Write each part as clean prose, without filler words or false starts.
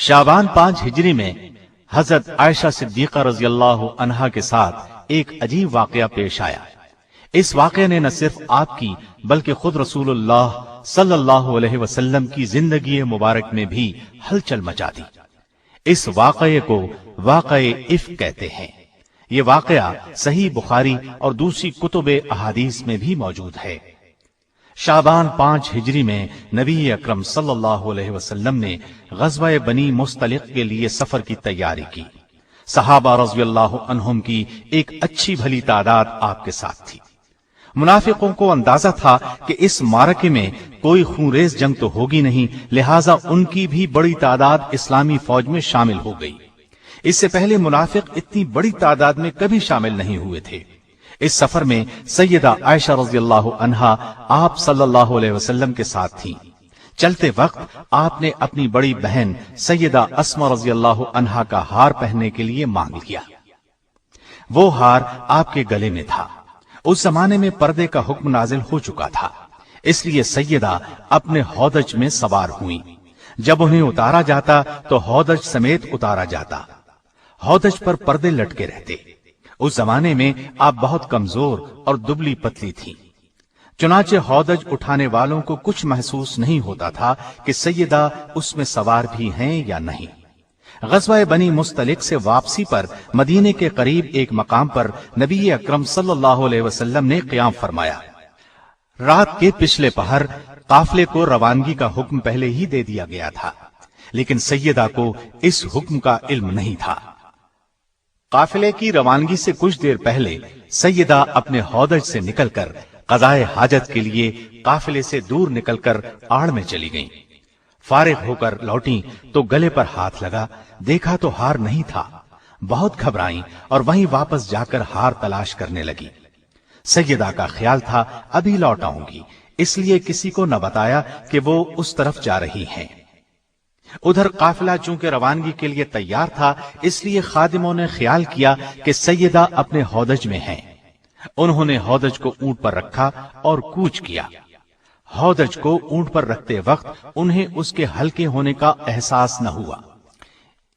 شعبان 5 ہجری میں حضرت عائشہ صدیقہ رضی اللہ عنہا کے ساتھ ایک عجیب واقعہ پیش آیا۔ اس واقعے نے نہ صرف آپ کی بلکہ خود رسول اللہ صلی اللہ علیہ وسلم کی زندگی مبارک میں بھی ہلچل مچا دی۔ اس واقعے کو واقعہ افک کہتے ہیں۔ یہ واقعہ صحیح بخاری اور دوسری کتب احادیث میں بھی موجود ہے۔ شعبان 5 ہجری میں نبی اکرم صلی اللہ علیہ وسلم نے غزوہ بنی مستلق کے لیے سفر کی تیاری کی۔ صحابہ رضی اللہ عنہم کی ایک اچھی بھلی تعداد آپ کے ساتھ تھی۔ منافقوں کو اندازہ تھا کہ اس معرکے میں کوئی خونریز جنگ تو ہوگی نہیں، لہٰذا ان کی بھی بڑی تعداد اسلامی فوج میں شامل ہو گئی۔ اس سے پہلے منافق اتنی بڑی تعداد میں کبھی شامل نہیں ہوئے تھے۔ اس سفر میں سیدہ عائشہ رضی اللہ عنہا آپ صلی اللہ علیہ وسلم کے ساتھ تھیں۔ چلتے وقت آپ نے اپنی بڑی بہن سیدہ اسماء رضی اللہ عنہا کا ہار پہننے کے لیے مانگ لیا۔ وہ ہار آپ کے گلے میں تھا۔ اس زمانے میں پردے کا حکم نازل ہو چکا تھا، اس لیے سیدہ اپنے ہودج میں سوار ہوئیں۔ جب انہیں اتارا جاتا تو ہودج سمیت اتارا جاتا۔ ہودج پر پردے لٹکے رہتے۔ اس زمانے میں آپ بہت کمزور اور دبلی پتلی تھیں، چنانچہ ہودج اٹھانے والوں کو کچھ محسوس نہیں ہوتا تھا کہ سیدہ اس میں سوار بھی ہیں یا نہیں۔ غزوہ بنی مستلق سے واپسی پر مدینے کے قریب ایک مقام پر نبی اکرم صلی اللہ علیہ وسلم نے قیام فرمایا۔ رات کے پچھلے پہر قافلے کو روانگی کا حکم پہلے ہی دے دیا گیا تھا، لیکن سیدہ کو اس حکم کا علم نہیں تھا۔ قافلے کی روانگی سے کچھ دیر پہلے سیدہ اپنے ہودج سے نکل کر قضائے حاجت کے لیے قافلے سے دور نکل کر آڑ میں چلی گئیں۔ فارغ ہو کر لوٹیں تو گلے پر ہاتھ لگا، دیکھا تو ہار نہیں تھا۔ بہت گھبرائیں اور وہیں واپس جا کر ہار تلاش کرنے لگی۔ سیدہ کا خیال تھا ابھی لوٹ آؤں گی، اس لیے کسی کو نہ بتایا کہ وہ اس طرف جا رہی ہیں۔ ادھر قافلہ چونکہ روانگی کے لیے تیار تھا، اس لیے خادموں نے خیال کیا کہ سیدہ اپنے ہودج میں ہیں۔ انہوں نے ہودج کو اونٹ پر رکھا اور کوچ کیا۔ ہودج کو اونٹ پر رکھتے وقت انہیں اس کے ہلکے ہونے کا احساس نہ ہوا،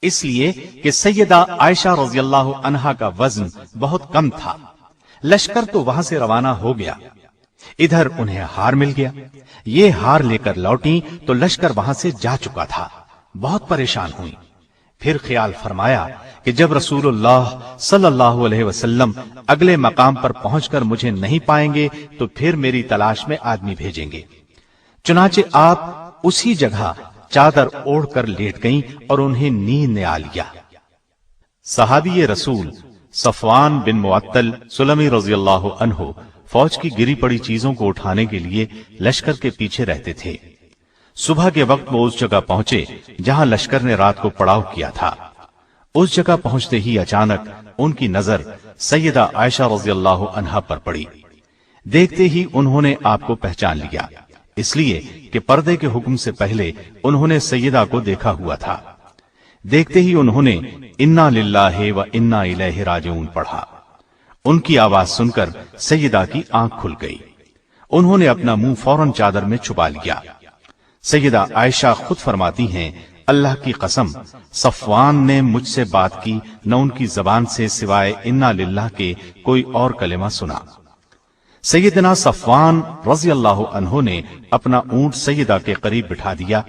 اس لیے کہ سیدہ عائشہ رضی اللہ عنہا کا وزن بہت کم تھا۔ لشکر تو وہاں سے روانہ ہو گیا، ادھر انہیں ہار مل گیا۔ یہ ہار لے کر لوٹیں تو لشکر وہاں سے جا چکا تھا۔ بہت پریشان ہوئی۔ پھر خیال فرمایا کہ جب رسول اللہ صلی اللہ علیہ وسلم اگلے مقام پر پہنچ کر مجھے نہیں پائیں گے تو پھر میری تلاش میں آدمی بھیجیں گے۔ چنانچہ آپ اسی جگہ چادر اوڑھ کر لیٹ گئیں اور انہیں نیند نے آ لیا۔ صحابی رسول صفوان بن معطل سلمی رضی اللہ عنہ فوج کی گری پڑی چیزوں کو اٹھانے کے لیے لشکر کے پیچھے رہتے تھے۔ صبح کے وقت وہ اس جگہ پہنچے جہاں لشکر نے رات کو پڑاؤ کیا تھا۔ اس جگہ پہنچتے ہی اچانک ان کی نظر سیدہ عائشہ رضی اللہ عنہا پر پڑی۔ دیکھتے ہی انہوں نے آپ کو پہچان لیا، اس لیے کہ پردے کے حکم سے پہلے انہوں نے سیدہ کو دیکھا ہوا تھا۔ دیکھتے ہی انہوں نے انا للہ و انا الیہ راجعون پڑھا۔ ان کی آواز سن کر سیدہ کی آنکھ کھل گئی۔ انہوں نے اپنا منہ فوراً چادر میں چھپا لیا۔ سیدہ عائشہ خود فرماتی ہیں، اللہ کی قسم صفوان نے مجھ سے بات کی، نہ ان کی زبان سے سوائے انا للہ کے کوئی اور کلمہ سنا۔ سیدنا صفوان رضی اللہ عنہ نے اپنا اونٹ سیدہ کے قریب بٹھا دیا۔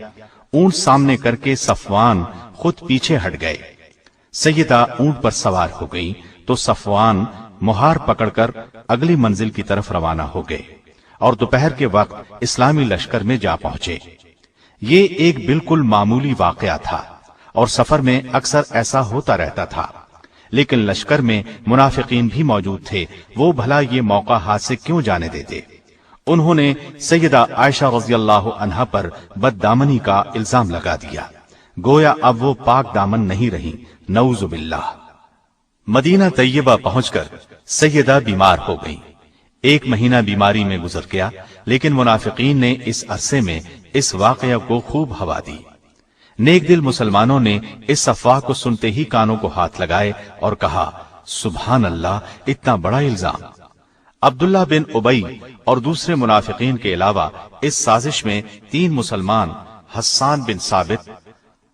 اونٹ سامنے کر کے صفوان خود پیچھے ہٹ گئے۔ سیدہ اونٹ پر سوار ہو گئی تو صفوان مہار پکڑ کر اگلی منزل کی طرف روانہ ہو گئے اور دوپہر کے وقت اسلامی لشکر میں جا پہنچے۔ یہ ایک بالکل معمولی واقعہ تھا اور سفر میں اکثر ایسا ہوتا رہتا تھا، لیکن لشکر میں منافقین بھی موجود تھے، وہ بھلا یہ موقع ہاتھ سے کیوں جانے دیتے؟ انہوں نے سیدہ عائشہ رضی اللہ عنہا پر بددامنی کا الزام لگا دیا، گویا اب وہ پاک دامن نہیں رہی، نعوذ باللہ۔ مدینہ طیبہ پہنچ کر سیدہ بیمار ہو گئی۔ 1 مہینہ بیماری میں گزر گیا، لیکن منافقین نے اس عرصے میں اس واقعہ کو خوب ہوا دی۔ نیک دل مسلمانوں نے اس افواہ کو سنتے ہی کانوں کو ہاتھ لگائے اور کہا، سبحان اللہ، اتنا بڑا الزام۔ عبداللہ بن ابی اور دوسرے منافقین کے علاوہ اس سازش میں 3 مسلمان، حسان بن ثابت،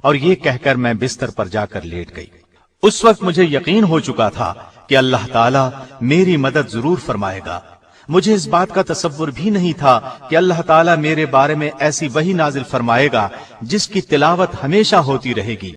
اور یہ کہہ کر میں بستر پر جا کر لیٹ گئی۔ اس وقت مجھے یقین ہو چکا تھا کہ اللہ تعالیٰ میری مدد ضرور فرمائے گا۔ مجھے اس بات کا تصور بھی نہیں تھا کہ اللہ تعالیٰ میرے بارے میں ایسی وحی نازل فرمائے گا جس کی تلاوت ہمیشہ ہوتی رہے گی۔